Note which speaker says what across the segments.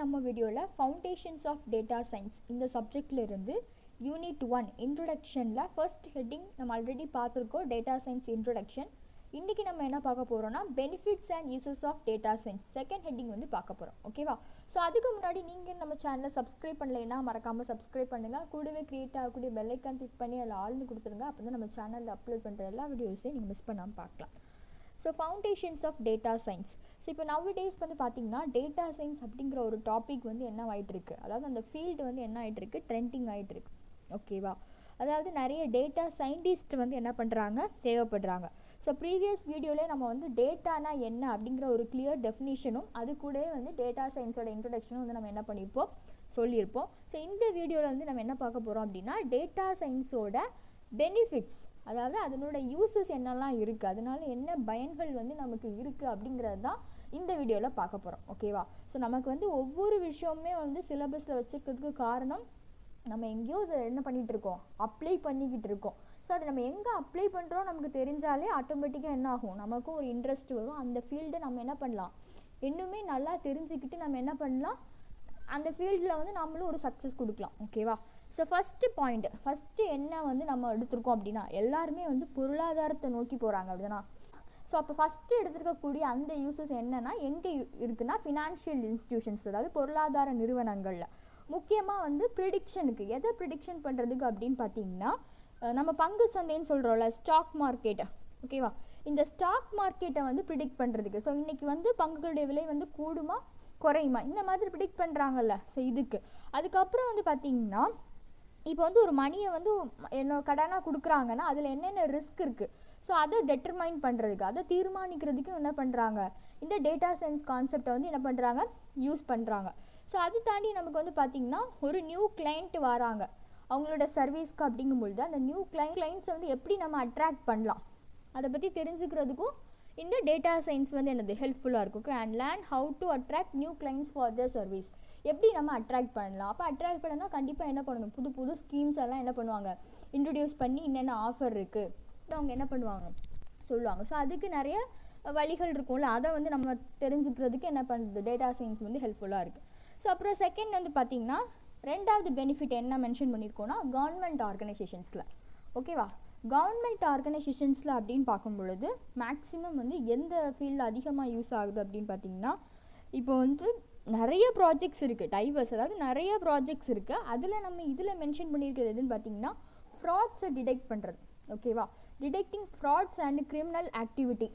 Speaker 1: நம்ம வீடியோவில் foundations of data science இந்த சப்ஜெக்டில் இருந்து யூனிட் 1 இன்ட்ரொடக்ஷனில் ஃபர்ஸ்ட் ஹெட்டிங் நம்ம ஆல்ரெடி பார்த்துருக்கோம், டேட்டா சயின்ஸ் இன்ட்ரொடக்ஷன். இன்றைக்கி நம்ம என்ன பார்க்க போகிறோம்னா benefits and uses of data science second heading வந்து பார்க்க போகிறோம். ஓகேவா? ஸோ அதுக்கு முன்னாடி நீங்கள் நம்ம சேனலை சப்ஸ்கிரைப் பண்ணலைன்னா மறக்காமல் சப்ஸ்கிரைப் பண்ணுங்கள். கூடவே கிரியேட் ஆகக்கூடிய பெல் ஐக்கான் கிளிக் பண்ணி அதில் ஆள்னு கொடுத்துருங்க. அப்போ தான் நம்ம சேனலில் அப்லோட் பண்ணுற எல்லா வீடியோஸையும் நீங்கள் மிஸ் பண்ணாமல் பார்க்கலாம். So foundations of data science. So இப்போ நவடேஸ் வந்து பார்த்திங்கன்னா டேட்டா சயின்ஸ் அப்படிங்கிற ஒரு டாபிக் வந்து என்ன ஆகிட்டு இருக்குது, அதாவது அந்த ஃபீல்டு வந்து என்ன ஆகிட்டு இருக்குது, ட்ரெண்டிங் ஆகிட்டு இருக்கு. ஓகேவா? அதாவது நிறைய டேட்டா சயின்டிஸ்ட் வந்து என்ன பண்ணுறாங்க, தேவைப்படுறாங்க. ஸோ ப்ரீவியஸ் வீடியோவில் நம்ம வந்து டேட்டானா என்ன அப்படிங்கிற ஒரு கிளியர் டெஃபினிஷனும் அது கூடவே வந்து டேட்டா சயின்ஸோட இன்ட்ரொடக்ஷனும் வந்து நம்ம என்ன பண்ணியிருப்போம், சொல்லியிருப்போம். ஸோ இந்த வீடியோவில் வந்து நம்ம என்ன பார்க்க போகிறோம் அப்படின்னா டேட்டா சயின்ஸோட பெனிஃபிட்ஸ், அதாவது அதனோட யூசஸ் என்னெல்லாம் இருக்குது, அதனால என்ன பயன்கள் வந்து நமக்கு இருக்குது அப்படிங்கிறது தான் இந்த வீடியோவில் பார்க்க போகிறோம். ஓகேவா? ஸோ நமக்கு வந்து ஒவ்வொரு விஷயமுமே வந்து சிலபஸில் வச்சுருக்கிறதுக்கு காரணம் நம்ம எங்கேயோ அதை என்ன பண்ணிகிட்டு இருக்கோம், அப்ளை பண்ணிக்கிட்டு இருக்கோம். ஸோ அதை நம்ம எங்கே அப்ளை பண்ணுறோம் நமக்கு தெரிஞ்சாலே ஆட்டோமேட்டிக்காக என்ன ஆகும், நமக்கும் ஒரு இன்ட்ரெஸ்ட் வரும். அந்த ஃபீல்டை நம்ம என்ன பண்ணலாம், இன்னுமே நல்லா தெரிஞ்சுக்கிட்டு நம்ம என்ன பண்ணலாம், அந்த ஃபீல்டில் வந்து நம்மளும் ஒரு சக்ஸஸ் கொடுக்கலாம். ஓகேவா? ஸோ ஃபஸ்ட்டு என்ன வந்து நம்ம எடுத்திருக்கோம் அப்படின்னா எல்லாருமே வந்து பொருளாதாரத்தை நோக்கி போகிறாங்க அப்படின்னா. ஸோ அப்போ ஃபஸ்ட்டு எடுத்துருக்கக்கூடிய அந்த யூசஸ் என்னென்னா எங்கே இருக்குன்னா ஃபினான்ஷியல் இன்ஸ்டிடியூஷன்ஸ், அதாவது பொருளாதார நிறுவனங்களில். முக்கியமாக வந்து ப்ரிடிக்ஷனுக்கு, எதை ப்ரிடிக்ஷன் பண்ணுறதுக்கு அப்படின்னு பார்த்தீங்கன்னா நம்ம பங்கு சந்தைன்னு சொல்கிறோம்ல, ஸ்டாக் மார்க்கெட். ஓகேவா? இந்த ஸ்டாக் மார்க்கெட்டை வந்து ப்ரிடிக்ட் பண்ணுறதுக்கு. ஸோ இன்றைக்கி வந்து பங்குகளுடைய விலை வந்து கூடுமா குறையுமா இந்த மாதிரி ப்ரிடிக்ட் பண்ணுறாங்கல்ல. ஸோ இதுக்கு அதுக்கப்புறம் வந்து பார்த்திங்கன்னா இப்போ வந்து ஒரு மணியை வந்து என்ன கடனாக கொடுக்குறாங்கன்னா அதில் என்னென்ன ரிஸ்க் இருக்குது, ஸோ அதை டெட்டர்மைன் பண்ணுறதுக்கு, அதை தீர்மானிக்கிறதுக்கு என்ன பண்ணுறாங்க, இந்த டேட்டா சயின்ஸ் கான்செப்டை வந்து என்ன பண்ணுறாங்க, யூஸ் பண்ணுறாங்க. ஸோ அது தாண்டி நமக்கு வந்து பார்த்திங்கன்னா ஒரு நியூ கிளைண்ட் வராங்க அவங்களோட சர்வீஸ்க்கு அப்படிங்கும்பொழுது அந்த நியூ கிளைண்ட்ஸை வந்து எப்படி நம்ம அட்ராக்ட் பண்ணலாம் அதை பற்றி தெரிஞ்சுக்கிறதுக்கும் இந்த டேட்டா சயின்ஸ் வந்து என்னது ஹெல்ப்ஃபுல்லாக இருக்கும். And learn how to attract new clients for the service, எப்படி நம்ம அட்ராக்ட் பண்ணலாம். அப்போ அட்ராக்ட் பண்ணனா கண்டிப்பாக என்ன பண்ணணும், புது புது ஸ்கீம்ஸ் எல்லாம் என்ன பண்ணுவாங்க, இன்ட்ரடியூஸ் பண்ணி என்னென்ன ஆஃபர் இருக்குது அவங்க என்ன பண்ணுவாங்க சொல்லுவாங்க. ஸோ அதுக்கு நிறைய வழிகள் இருக்கும்ல, அதை வந்து நம்ம தெரிஞ்சுக்கிறதுக்கு என்ன பண்ணுறது டேட்டா சயின்ஸ் வந்து ஹெல்ப்ஃபுல்லாக இருக்குது. ஸோ அப்புறம் செகண்ட் வந்து பார்த்திங்கன்னா ரெண்டாவது பெனிஃபிட் என்ன மென்ஷன் பண்ணியிருக்கோன்னா கவர்மெண்ட் ஆர்கனைசேஷன்ஸில். ஓகேவா? கவர்மெண்ட் ஆர்கனைசேஷன்ஸில் அப்படின்னு பார்க்கும் பொழுது மேக்ஸிமம் வந்து எந்த ஃபீல்டில் அதிகமாக யூஸ் ஆகுது அப்படின்னு பார்த்தீங்கன்னா இப்போ வந்து நிறைய ப்ராஜெக்ட்ஸ் இருக்குது, டைவர்ஸ், அதாவது நிறைய ப்ராஜெக்ட்ஸ் இருக்குது. அதில் நம்ம இதில் மென்ஷன் பண்ணியிருக்கிறது எதுன்னு பார்த்தீங்கன்னா ஃப்ராட்ஸை டிடெக்ட் பண்ணுறது. ஓகேவா? Detecting frauds and criminal activity.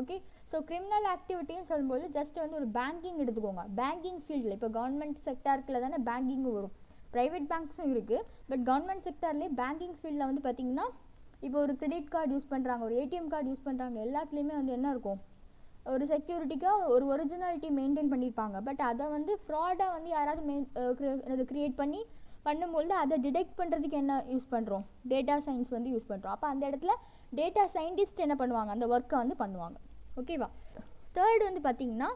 Speaker 1: Okay, so criminal ஆக்டிவிட்டின்னு சொல்லும்போது ஜஸ்ட் வந்து ஒரு பேங்கிங் எடுத்துக்கோங்க. பேங்கிங் ஃபீல்டில் இப்போ கவர்மெண்ட் செக்டாருக்குள்ள தானே பேங்கிங்கும் வரும், ப்ரைவேட் பேங்க்ஸும் இருக்குது. பட் கவர்மெண்ட் செக்டார்லேயே பேங்கிங் ஃபீல்டில் வந்து பார்த்திங்கன்னா இப்போ ஒரு கிரெடிட் கார்டு யூஸ் பண்ணுறாங்க, ஒரு ஏடிஎம் கார்டு யூஸ் பண்ணுறாங்க, எல்லாத்துலேயுமே வந்து என்ன இருக்கும், ஒரு செக்யூரிட்டிக்காக ஒரு ஒரிஜினாலிட்டி மெயின்டைன் பண்ணியிருப்பாங்க. பட் அதை வந்து ஃப்ராடாக வந்து யாராவது க்ரியேட் பண்ணி பண்ணும்போது அதை டிடெக்ட் பண்ணுறதுக்கு என்ன யூஸ் பண்ணுறோம், டேட்டா சயின்ஸ் வந்து யூஸ் பண்ணுறோம். அப்போ அந்த இடத்துல டேட்டா சயின்டிஸ்ட் என்ன பண்ணுவாங்க, அந்த ஒர்க்கை வந்து பண்ணுவாங்க. ஓகேவா? தேர்ட் வந்து பார்த்திங்கன்னா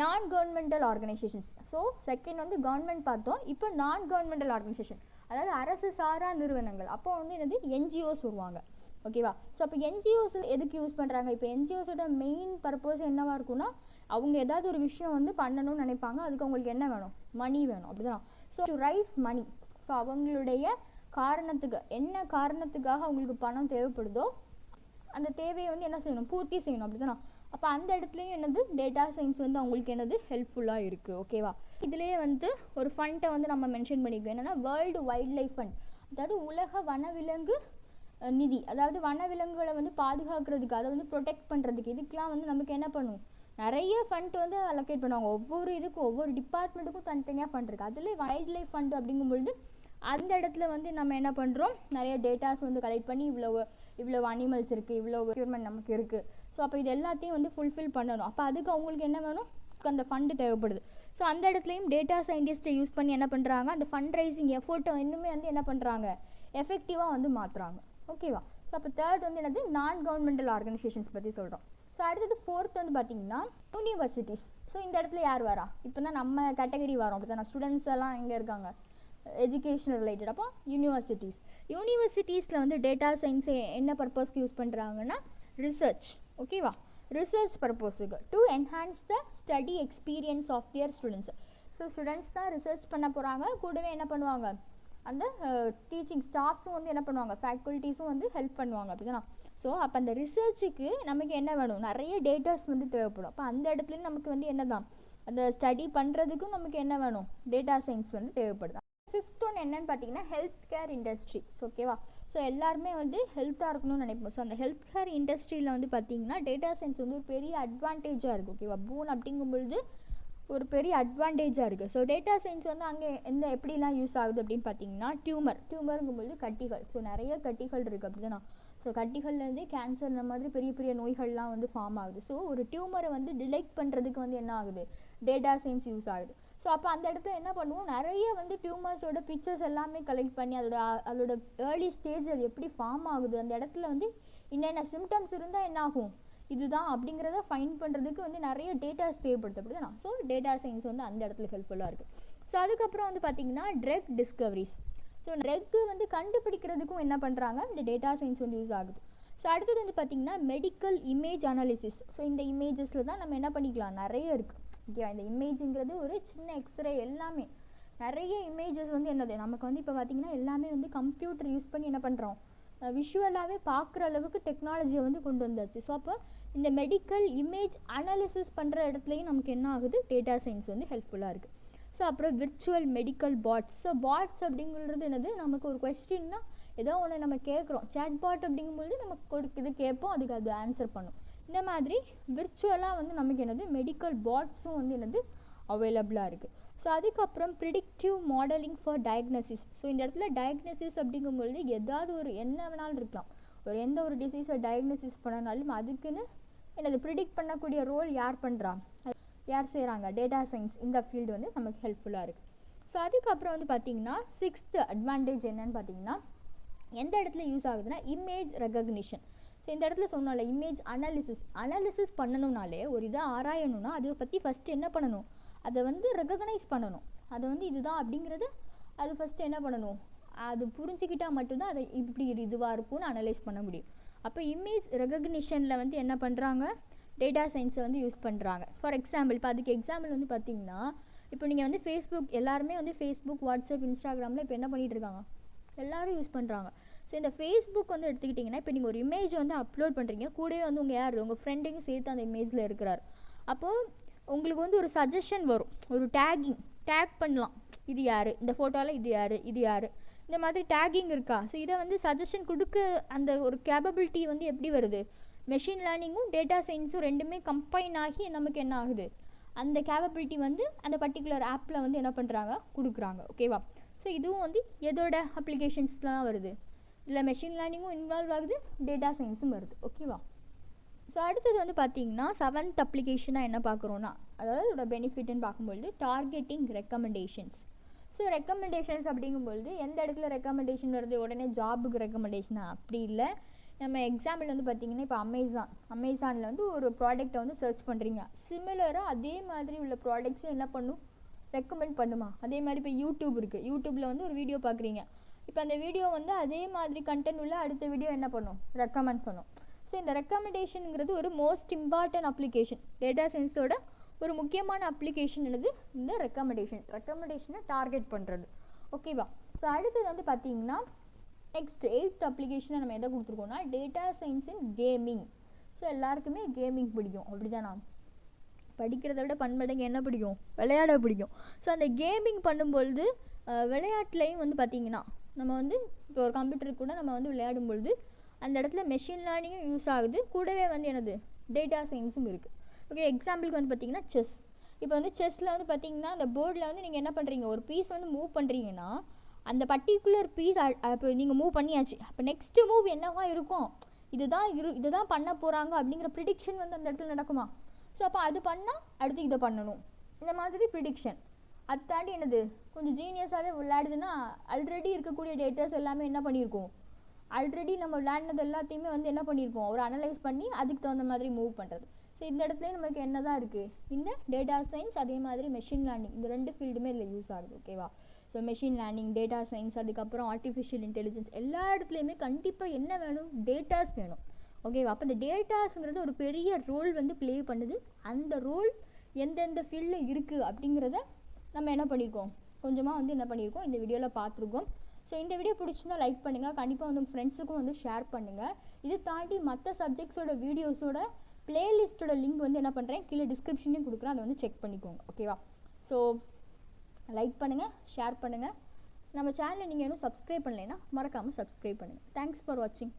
Speaker 1: நான் கவர்மெண்டல் ஆர்கனைசேஷன்ஸ். ஸோ செகண்ட் வந்து கவர்மெண்ட் பார்த்தோம், இப்போ நான் கவர்மெண்டல் ஆர்கனைசேஷன், அதாவது அரசு சாரா நிறுவனங்கள். அப்போ வந்து என்னது என்ஜிஓஸ் வருவாங்க. ஓகேவா? ஸோ அப்போ என்ஜிஓஸ் எதுக்கு யூஸ் பண்ணுறாங்க, இப்போ என்ஜிஓஸோட மெயின் பர்பஸ் என்னவாக இருக்குன்னா அவங்க ஏதாவது ஒரு விஷயம் வந்து பண்ணணும்னு நினைப்பாங்க, அதுக்கு அவங்களுக்கு என்ன வேணும், மணி வேணும், அப்படிதான். So to raise money, so அவங்களுடைய காரணத்துக்கு என்ன காரணத்துக்காக அவங்களுக்கு பணம் தேவைப்படுதோ அந்த தேவையை வந்து என்ன செய்யணும், பூர்த்தி செய்யணும், அப்படிதானா. அப்போ அந்த இடத்துலையும் என்னது டேட்டா சயின்ஸ் வந்து அவங்களுக்கு என்னது ஹெல்ப்ஃபுல்லாக இருக்குது. ஓகேவா? இதுலேயே வந்து ஒரு ஃபண்டை வந்து நம்ம மென்ஷன் பண்ணியிருக்கோம், என்னென்னா வேர்ல்டு வைல்ட் லைஃப் ஃபண்ட், அதாவது உலக வனவிலங்கு நிதி, அதாவது வனவிலங்குகளை வந்து பாதுகாக்கிறதுக்கு, அதை வந்து ப்ரொடெக்ட் பண்ணுறதுக்கு, இதுக்கெலாம் வந்து நமக்கு என்ன பண்ணும், நிறைய ஃபண்ட் வந்து அலோகேட் பண்ணுவாங்க. ஒவ்வொரு இதுக்கும் ஒவ்வொரு டிபார்ட்மெண்ட்டுக்கும் தனித்தனியாக ஃபண்ட் இருக்குது. அதில் வைல்ட் லைஃப் ஃபண்டு அப்படிங்கும்பொழுது அந்த இடத்துல வந்து நம்ம என்ன பண்ணுறோம், நிறைய டேட்டாஸ் வந்து கலெக்ட் பண்ணி இவ்வளோ அனிமல்ஸ் இருக்குது, இவ்வளோ ரெக்யூர்மெண்ட் நமக்கு இருக்குது. ஸோ அப்போ இது எல்லாத்தையும் வந்து ஃபுல்ஃபில் பண்ணணும். அப்போ அதுக்கு அவங்களுக்கு என்ன வேணும், அந்த ஃபண்டு தேவைப்படுது. ஸோ அந்த இடத்துலையும் டேட்டா சயின்டிஸ்ட்டை யூஸ் பண்ணி என்ன பண்ணுறாங்க, அந்த ஃபண்ட் ரைசிங் எஃபோர்ட்டை இன்னுமே வந்து என்ன பண்ணுறாங்க, எஃபெக்டிவாக வந்து மாற்றுறாங்க. ஓகேவா? ஸோ அப்போ தேர்ட் வந்து என்னது நான் கவர்மெண்டல் ஆர்கனைசேஷன்ஸ் பற்றி சொல்கிறோம். ஸோ அடுத்தது ஃபோர்த் வந்து பார்த்திங்கன்னா யூனிவர்சிட்டிஸ். ஸோ இந்த இடத்துல யார் வரா, இப்போ தான் நம்ம கேட்டகரி வரோம், அப்படி தான் ஸ்டூடெண்ட்ஸ் எல்லாம் எங்கே இருக்காங்க, எஜுகேஷன் ரிலேட்டட். அப்போ யூனிவர்சிட்டிஸில் வந்து டேட்டா சயின்ஸ் என்ன பர்பஸ்க்கு யூஸ் பண்ணுறாங்கன்னா ரிசர்ச். ஓகேவா, ரிசர்ச் பர்பஸுக்கு to enhance the study experience of their students. So students தான் ரிசர்ச் பண்ண போகிறாங்க, கூடவே என்ன பண்ணுவாங்க, அந்த டீச்சிங் ஸ்டாஃப்ஸும் வந்து என்ன பண்ணுவாங்க, ஃபேக்கல்ட்டிஸும் வந்து ஹெல்ப் பண்ணுவாங்க, அப்படிதானா. ஸோ அப்போ அந்த ரிசர்ச்சுக்கு நமக்கு என்ன வேணும், நிறைய டேட்டாஸ் வந்து தேவைப்படும். அப்போ அந்த இடத்துலையும் நமக்கு வந்து என்ன தான், அந்த ஸ்டடி பண்ணுறதுக்கும் நமக்கு என்ன வேணும், டேட்டா சயின்ஸ் வந்து தேவைப்படுது. ஃபிஃப்த் ஒன் என்னன்னு பார்த்தீங்கன்னா ஹெல்த் கேர் இண்டஸ்ட்ரி. ஸோ ஓகேவா, ஸோ எல்லாருமே வந்து ஹெல்த்தாக இருக்கணும்னு நினைப்போம். ஸோ அந்த ஹெல்த் கேர் இண்டஸ்ட்ரியில் வந்து பார்த்தீங்கன்னா டேட்டா சயின்ஸ் வந்து ஒரு பெரிய அட்வான்டேஜாக இருக்குது. ஓகேவா, பூன் அப்படிங்கும்பொழுது ஒரு பெரிய அட்வான்டேஜாக இருக்குது. ஸோ டேட்டா சயின்ஸ் வந்து அங்கே எப்படிலாம் யூஸ் ஆகுது அப்படின்னு பார்த்தீங்கன்னா டியூமருங்கும்பொழுது கட்டிகள். ஸோ நிறைய கட்டிகள் இருக்குது, அப்படி தானே. ஸோ கட்டிகள்லேருந்தே கேன்சர் இந்த மாதிரி பெரிய பெரிய நோய்கள்லாம் வந்து ஃபார்ம் ஆகுது. ஸோ ஒரு டியூமரை வந்து டிடெக்ட் பண்ணுறதுக்கு வந்து என்ன ஆகுது, டேட்டா சயின்ஸ் யூஸ் ஆகுது. ஸோ அப்போ அந்த இடத்துல என்ன பண்ணுவோம், நிறைய வந்து டியூமர்ஸோட பிக்சர்ஸ் எல்லாமே கலெக்ட் பண்ணி அதோட ஏர்லி ஸ்டேஜ் அது எப்படி ஃபார்ம் ஆகுது, அந்த இடத்துல வந்து என்னென்ன சிம்டம்ஸ் இருந்தால் என்ன ஆகும், இதுதான் அப்படிங்கிறத ஃபைண்ட் பண்ணுறதுக்கு வந்து நிறைய டேட்டாஸ் தேவைப்படுது, அப்படிதானா. ஸோ டேட்டா சயின்ஸ் வந்து அந்த இடத்துல ஹெல்ப்ஃபுல்லாக இருக்குது. ஸோ அதுக்கப்புறம் வந்து பார்த்திங்கன்னா ட்ரக் டிஸ்கவரிஸ். ஸோ ட்ரக்கு வந்து கண்டுபிடிக்கிறதுக்கும் என்ன பண்ணுறாங்க, இந்த டேட்டா சயின்ஸ் வந்து யூஸ் ஆகுது. ஸோ அடுத்தது வந்து பார்த்திங்கன்னா மெடிக்கல் இமேஜ் அனாலிசிஸ். ஸோ இந்த இமேஜஸில் தான் நம்ம என்ன பண்ணிக்கலாம், நிறைய இருக்குது. ஓகேவா, இந்த இமேஜுங்கிறது ஒரு சின்ன எக்ஸ்ரே, எல்லாமே நிறைய இமேஜஸ் வந்து என்னது நமக்கு வந்து இப்போ பார்த்திங்கன்னா எல்லாமே வந்து கம்ப்யூட்டர் யூஸ் பண்ணி என்ன பண்ணுறோம், விஷுவலாகவே பார்க்குற அளவுக்கு டெக்னாலஜியை வந்து கொண்டு வந்தாச்சு. ஸோ அப்போ இந்த மெடிக்கல் இமேஜ் அனாலிசிஸ் பண்ணுற இடத்துலையும் நமக்கு என்ன ஆகுது, டேட்டா சயின்ஸ் வந்து ஹெல்ப்ஃபுல்லாக இருக்குது. ஸோ அப்புறம் virtual medical bots. So bots அப்படிங்கிறது என்னது, நமக்கு ஒரு கொஸ்டின்னா ஏதோ ஒன்று நம்ம கேட்குறோம், சேட் பாட் அப்படிங்கும்போது நமக்கு இது கேட்போம், அதுக்கு அது ஆன்சர் பண்ணும். இந்த மாதிரி விர்ச்சுவலாக வந்து நமக்கு என்னது மெடிக்கல் பாட்ஸும் வந்து என்னது அவைலபிளாக இருக்குது. ஸோ அதுக்கப்புறம் predictive modelling for diagnosis. So இந்த இடத்துல டயக்னோசிஸ் அப்படிங்கும்பொழுது ஏதாவது ஒரு என்ன வேணாலும் இருக்கலாம், ஒரு எந்த ஒரு டிசீஸை டயக்னோசிஸ் பண்ணனாலும் அதுக்குன்னு என்னது ப்ரிடிக்ட் பண்ணக்கூடிய ரோல் யார் பண்ணுறா, யார் செய்கிறாங்க, டேட்டா சயின்ஸ். இந்த ஃபீல்டு வந்து நமக்கு ஹெல்ப்ஃபுல்லாக இருக்குது. ஸோ அதுக்கப்புறம் வந்து பார்த்திங்கன்னா சிக்ஸ்த் அட்வான்டேஜ் என்னன்னு பார்த்தீங்கன்னா எந்த இடத்துல யூஸ் ஆகுதுன்னா இமேஜ் ரெகக்னிஷன். ஸோ இந்த இடத்துல சொன்னால இமேஜ் அனாலிசிஸ் பண்ணணும்னாலே ஒரு இதை ஆராயணும்னா அதை பற்றி ஃபஸ்ட்டு என்ன பண்ணணும், அதை வந்து ரெகக்னைஸ் பண்ணணும், அதை வந்து இதுதான் அப்படிங்கிறது அது ஃபஸ்ட்டு என்ன பண்ணணும், அது புரிஞ்சுக்கிட்டால் மட்டும்தான் அதை இப்படி இதுவாக இருக்கும்னு அனலைஸ் பண்ண முடியும். அப்போ இமேஜ் ரெகக்னிஷனில் வந்து என்ன பண்ணுறாங்க, டேட்டா சயின்ஸை வந்து யூஸ் பண்ணுறாங்க. ஃபார் எக்ஸாம்பிள், இப்போ அதுக்கு எக்ஸாம்பிள் வந்து பார்த்திங்கன்னா இப்போ நீங்கள் வந்து ஃபேஸ்புக், எல்லாருமே வந்து ஃபேஸ்புக், வாட்ஸ்அப், இன்ஸ்டாகிராமில் இப்போ என்ன பண்ணிகிட்டு இருக்காங்க, எல்லோரும் யூஸ் பண்ணுறாங்க. ஸோ இந்த ஃபேஸ்புக் வந்து எடுத்துக்கிட்டிங்கன்னா இப்போ நீங்கள் ஒரு இமேஜ் வந்து அப்லோட் பண்ணுறீங்க, கூடவே வந்து உங்கள் யார் உங்கள் ஃப்ரெண்டையும் சேர்த்து அந்த இமேஜில் இருக்கிறார். அப்போது உங்களுக்கு வந்து ஒரு சஜஷன் வரும், ஒரு டேக் பண்ணலாம், இது யார், இந்த ஃபோட்டோவில் இது யார், இது யார், இந்த மாதிரி டேக்கிங் இருக்கா. ஸோ இதை வந்து சஜஷன் கொடுக்க அந்த ஒரு கேப்பபிலிட்டி வந்து எப்படி வருது, மெஷின் லேர்னிங்கும் டேட்டா சயின்ஸும் ரெண்டுமே கம்பைன் ஆகி நமக்கு என்ன ஆகுது, அந்த கேப்பபிலிட்டி வந்து அந்த பர்டிகுலர் ஆப்பில் வந்து என்ன பண்ணுறாங்க, கொடுக்குறாங்க. ஓகேவா, ஸோ இதுவும் வந்து எதோட அப்ளிகேஷன்ஸ்லாம் வருது, இல்லை மெஷின் லேர்னிங்கும் இன்வால்வ் ஆகுது, டேட்டா சயின்ஸும் வருது. ஓகேவா, ஸோ அடுத்தது வந்து பார்த்திங்கன்னா செவன்த் அப்ளிகேஷனாக என்ன பார்க்குறோன்னா, அதாவது இதோட பெனிஃபிட்னு பார்க்கும்பொழுது டார்கெட்டிங் ரெக்கமெண்டேஷன்ஸ். ஸோ ரெக்கமெண்டேஷன்ஸ் அப்படிங்கும்பொழுது எந்த இடத்துல ரெக்கமெண்டேஷன் வருது, உடனே ஜாபுக்கு ரெக்கமெண்டேஷனா, அப்படி இல்லை. நம்ம எக்ஸாம்பிள் வந்து பார்த்திங்கன்னா இப்போ அமேசானில் வந்து ஒரு ப்ராடக்ட்டை வந்து சர்ச் பண்ணுறீங்க, சிமிலராக அதே மாதிரி உள்ள ப்ராடக்ட்ஸும் என்ன பண்ணும், ரெக்கமெண்ட் பண்ணுமா. அதே மாதிரி இப்போ யூடியூப் இருக்குது, யூடியூப்பில் வந்து ஒரு வீடியோ பார்க்குறீங்க, இப்போ அந்த வீடியோ வந்து அதே மாதிரி கண்டென்ட் உள்ள அடுத்த வீடியோ என்ன பண்ணும், ரெக்கமெண்ட் பண்ணும். ஸோ இந்த ரெக்கமெண்டேஷனுங்கிறது ஒரு மோஸ்ட் இம்பார்ட்டன்ட் அப்ளிகேஷன், டேட்டா சயின்ஸோட ஒரு முக்கியமான அப்ளிகேஷன் என்னது, இந்த ரெக்கமெண்டேஷனை டார்கெட் பண்ணுறது. ஓகேவா, ஸோ அடுத்தது வந்து பார்த்திங்கன்னா நெக்ஸ்ட் 8th அப்ளிகேஷனை நம்ம எதை கொடுத்துருக்கோம்னா data science in gaming. So எல்லாருக்குமே கேமிங் பிடிக்கும், அப்படி தானா, படிக்கிறத விட பன்மடங்கு என்ன பிடிக்கும், விளையாட பிடிக்கும். ஸோ அந்த கேமிங் பண்ணும்பொழுது விளையாட்டுலையும் வந்து பார்த்திங்கன்னா நம்ம வந்து இப்போ ஒரு கம்ப்யூட்டருக்கு கூட நம்ம வந்து விளையாடும் பொழுது அந்த இடத்துல மெஷின் லேர்னிங்கும் யூஸ் ஆகுது, கூடவே வந்து என்னது டேட்டா சயின்ஸும் இருக்குது. ஓகே, எக்ஸாம்பிளுக்கு வந்து பார்த்திங்கன்னா செஸ். இப்போ வந்து செஸ்ஸில் வந்து பார்த்திங்கன்னா அந்த போர்டில் வந்து நீங்கள் என்ன பண்ணுறீங்க, ஒரு பீஸ் வந்து மூவ் பண்ணுறீங்கன்னா அந்த பர்டிகுலர் பீஸ் இப்போ நீங்கள் மூவ் பண்ணியாச்சு, அப்போ நெக்ஸ்ட்டு மூவ் என்னவா இருக்கும், இதுதான் பண்ண போகிறாங்க அப்படிங்கிற ப்ரிடிக்ஷன் வந்து அந்த இடத்துல நடக்குமா. ஸோ அப்போ அது பண்ணால் அடுத்து இதை பண்ணணும், இந்த மாதிரி ப்ரிடிக்ஷன். அது தாண்டி என்னது கொஞ்சம் ஜீனியஸாகவே விளையாடுதுன்னா ஆல்ரெடி இருக்கக்கூடிய டேட்டாஸ் எல்லாமே என்ன பண்ணியிருக்கோம், ஆல்ரெடி நம்ம விளையாடினது எல்லாத்தையுமே வந்து என்ன பண்ணியிருக்கோம், ஒரு அனலைஸ் பண்ணி அதுக்கு தகுந்த மாதிரி மூவ் பண்ணுறது. ஸோ இந்த இடத்துலேயே நமக்கு என்ன தான் இருக்குது, இந்த டேட்டா சயின்ஸ் அதே மாதிரி மெஷின் லேர்னிங், இந்த ரெண்டு ஃபீல்டுமே இதில் யூஸ் ஆகுது. ஓகேவா, so machine learning, data science, அதுக்கப்புறம் ஆர்டிஃபிஷியல் இன்டெலிஜென்ஸ், எல்லா இடத்துலையுமே கண்டிப்பாக என்ன வேணும், டேட்டாஸ் வேணும். ஓகேவா? அப்போ இந்த டேட்டாஸுங்கிறது ஒரு பெரிய ரோல் வந்து ப்ளே பண்ணுது. அந்த ரோல் எந்தெந்த ஃபீல்டில் இருக்குது அப்படிங்கிறத நம்ம என்ன பண்ணியிருக்கோம், கொஞ்சமாக வந்து என்ன பண்ணியிருக்கோம், இந்த வீடியோவில் பார்த்துருக்கோம். ஸோ இந்த வீடியோ பிடிச்சிருந்தா லைக் பண்ணுங்கள், கண்டிப்பாக வந்து உங்கள் ஃப்ரெண்ட்ஸுக்கும் வந்து ஷேர் பண்ணுங்கள். இது தாண்டி மற்ற சப்ஜெக்ட்ஸோட வீடியோஸோட பிளேலிஸ்ட்டோட லிங்க் வந்து என்ன பண்ணுறேன், கீழே டிஸ்கிரிப்ஷன்லேயும் கொடுக்குறேன், அதை வந்து செக் பண்ணிக்கோங்க. ஓகேவா? ஸோ லைக் பண்ணுங்கள், ஷேர் பண்ணுங்கள். நம்ம சேனலை நீங்கள் இன்னும் சப்ஸ்கிரைப் பண்ணலைன்னா மறக்காமல் சப்ஸ்கிரைப் பண்ணுங்கள். தேங்க்ஸ் ஃபார் வாட்சிங்.